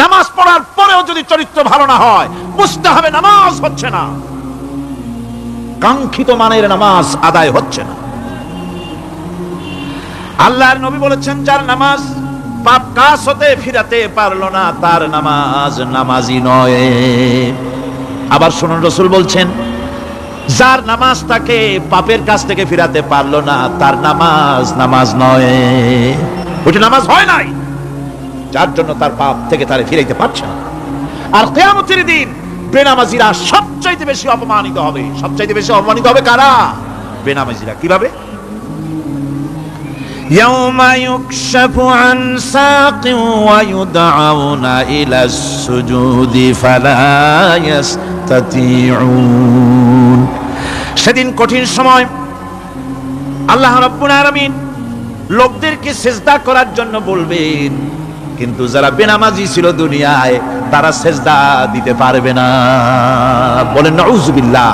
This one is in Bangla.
নামাজ পড়ার পরেও যদি চরিত্র ভালো না হয়, বুঝতে হবে নামাজ হচ্ছে না, কাঙ্ক্ষিত মানের নামাজ আদায় হচ্ছে না। আল্লাহর নবী বলেছেন, যার নামাজ পাপ কাজ হতে ফিরাতে পারলো না, তার নামাজ নামাজি নয়। আবার শুনুন, রাসূল বলছেন, যার নামাজ তাকে পাপের কাছ থেকে ফিরাতে পারলো না, তার নামাজ নামাজ নয়, ওইটা নামাজ হয় নাই, যার জন্য তার পাপ থেকে তারে ফিরাইতে পারছে না। আর কিয়ামতের দিন বেনামাজিরা সবচাইতে বেশি অপমানিত হবে। সবচাইতে বেশি অপমানিত হবে কারা? বেনামাজিরা। কিভাবে? ইয়াউমা ইউকশাফু আন সাকিন ওয়া ইউদআউনা ইলাস সুজুদি ফালা ইস্তাতিউন। সেদিন কঠিন সময়, আল্লাহ রাব্বুল আলামিন লোকদেরকে সিজদা করার জন্য বলবেন, কিন্তু যারা বেনামাজি ছিল দুনিয়ায়, তারা সিজদা দিতে পারবে না। বলেন নাউযুবিল্লাহ।